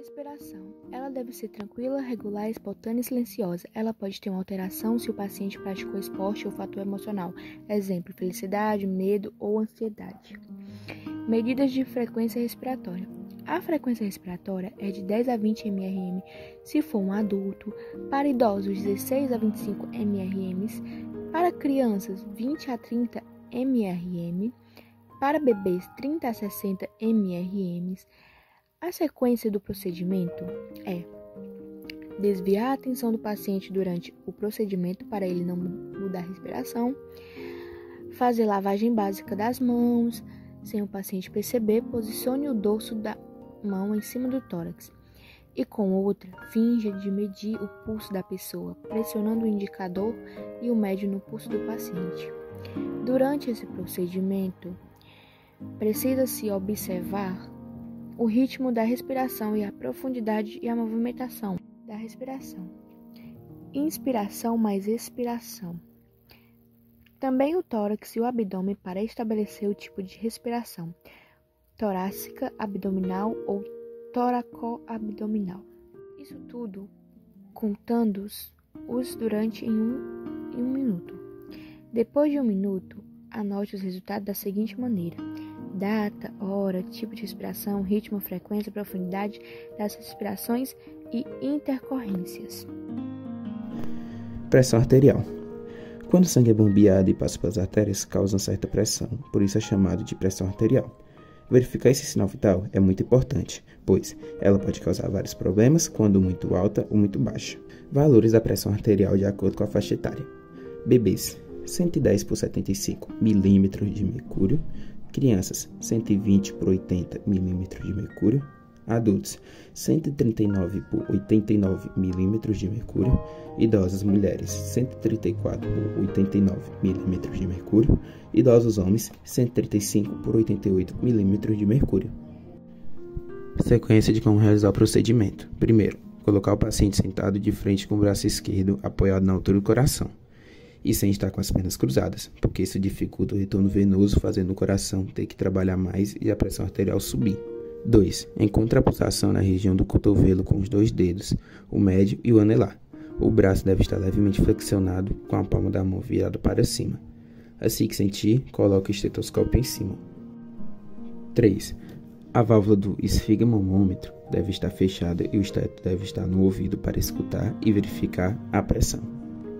Respiração. Ela deve ser tranquila, regular, espontânea e silenciosa. Ela pode ter uma alteração se o paciente praticou esporte ou fator emocional. Exemplo, felicidade, medo ou ansiedade. Medidas de frequência respiratória. A frequência respiratória é de 10 a 20 mRM se for um adulto, para idosos 16 a 25 mRM, para crianças 20 a 30 mRM, para bebês 30 a 60 mRM. A sequência do procedimento é desviar a atenção do paciente durante o procedimento para ele não mudar a respiração, fazer lavagem básica das mãos, sem o paciente perceber, posicione o dorso da mão em cima do tórax e com outra, finja de medir o pulso da pessoa, pressionando o indicador e o médio no pulso do paciente. Durante esse procedimento, precisa-se observar o ritmo da respiração e a profundidade e a movimentação da respiração. Inspiração mais expiração. Também o tórax e o abdômen para estabelecer o tipo de respiração, torácica, abdominal ou toracoabdominal. Isso tudo contando-os durante um minuto. Depois de um minuto, anote os resultados da seguinte maneira: data, hora, tipo de respiração, ritmo, frequência, profundidade das respirações e intercorrências. Pressão arterial. Quando o sangue é bombeado e passa pelas artérias, causa uma certa pressão, por isso é chamado de pressão arterial. Verificar esse sinal vital é muito importante, pois ela pode causar vários problemas quando muito alta ou muito baixa. Valores da pressão arterial de acordo com a faixa etária. Bebês, 110 por 75 milímetros de mercúrio. Crianças, 120 por 80 milímetros de mercúrio. Adultos, 139 por 89 milímetros de mercúrio. Idosas mulheres, 134 por 89 milímetros de mercúrio. Idosos homens, 135 por 88 milímetros de mercúrio. Sequência de como realizar o procedimento. Primeiro, colocar o paciente sentado de frente com o braço esquerdo apoiado na altura do coração e sem estar com as pernas cruzadas, porque isso dificulta o retorno venoso, fazendo o coração ter que trabalhar mais e a pressão arterial subir. 2. Em contrapulsação na região do cotovelo com os dois dedos, o médio e o anelar. O braço deve estar levemente flexionado com a palma da mão virada para cima. Assim que sentir, coloque o estetoscópio em cima. 3. A válvula do esfigmomômetro deve estar fechada e o esteto deve estar no ouvido para escutar e verificar a pressão.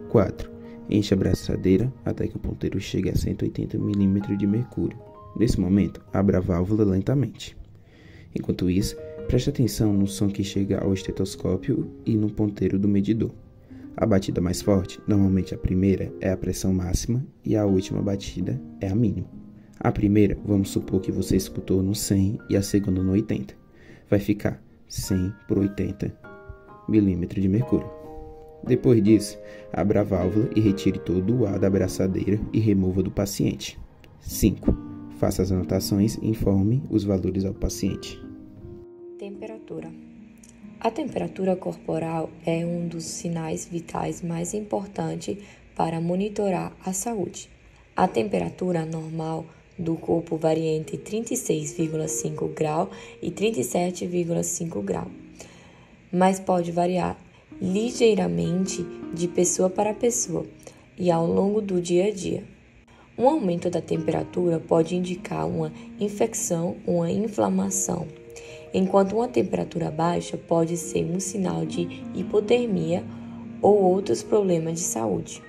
4. Enche a braçadeira até que o ponteiro chegue a 180 mm de mercúrio. Nesse momento, abra a válvula lentamente. Enquanto isso, preste atenção no som que chega ao estetoscópio e no ponteiro do medidor. A batida mais forte, normalmente a primeira, é a pressão máxima e a última batida é a mínima. A primeira, vamos supor que você escutou no 100 e a segunda no 80. Vai ficar 100 por 80 mm de mercúrio. Depois disso, abra a válvula e retire todo o ar da braçadeira e remova do paciente. 5. Faça as anotações e informe os valores ao paciente. Temperatura. A temperatura corporal é um dos sinais vitais mais importantes para monitorar a saúde. A temperatura normal do corpo varia entre 36,5 grau e 37,5 grau, mas pode variar ligeiramente de pessoa para pessoa e ao longo do dia a dia. Um aumento da temperatura pode indicar uma infecção ou uma inflamação, enquanto uma temperatura baixa pode ser um sinal de hipotermia ou outros problemas de saúde.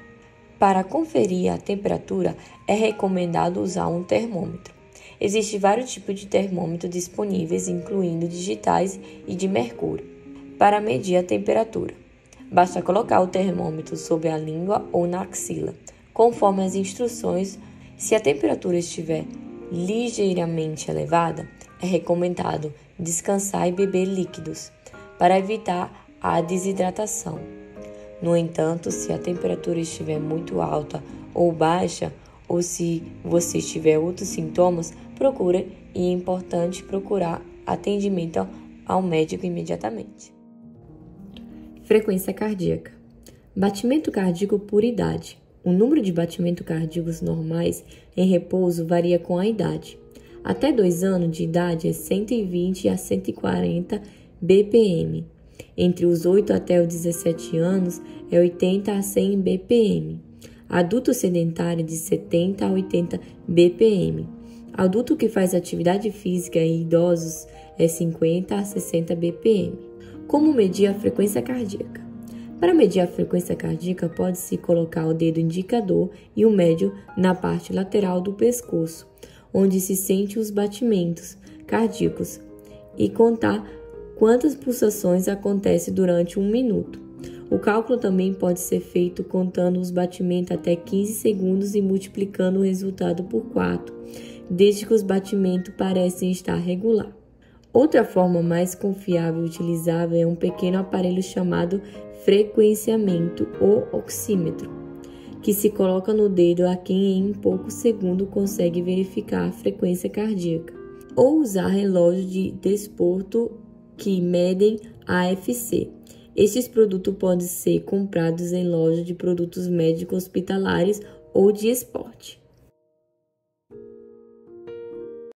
Para conferir a temperatura, é recomendado usar um termômetro. Existem vários tipos de termômetros disponíveis, incluindo digitais e de mercúrio. Para medir a temperatura, basta colocar o termômetro sob a língua ou na axila, conforme as instruções. Se a temperatura estiver ligeiramente elevada, é recomendado descansar e beber líquidos, para evitar a desidratação. No entanto, se a temperatura estiver muito alta ou baixa, ou se você tiver outros sintomas, é importante procurar atendimento ao médico imediatamente. Frequência cardíaca. Batimento cardíaco por idade. O número de batimentos cardíacos normais em repouso varia com a idade. Até 2 anos de idade é 120 a 140 BPM. Entre os 8 até os 17 anos é 80 a 100 BPM. Adulto sedentário de 70 a 80 BPM. Adulto que faz atividade física e idosos é 50 a 60 BPM. Como medir a frequência cardíaca? Para medir a frequência cardíaca, pode-se colocar o dedo indicador e o médio na parte lateral do pescoço, onde se sente os batimentos cardíacos, e contar quantas pulsações acontecem durante 1 minuto. O cálculo também pode ser feito contando os batimentos até 15 segundos e multiplicando o resultado por 4, desde que os batimentos parecem estar regular. Outra forma mais confiável e utilizável é um pequeno aparelho chamado frequenciamento ou oxímetro, que se coloca no dedo a quem em poucos segundos consegue verificar a frequência cardíaca, ou usar relógios de desporto que medem AFC. Estes produtos podem ser comprados em lojas de produtos médicos hospitalares ou de esporte.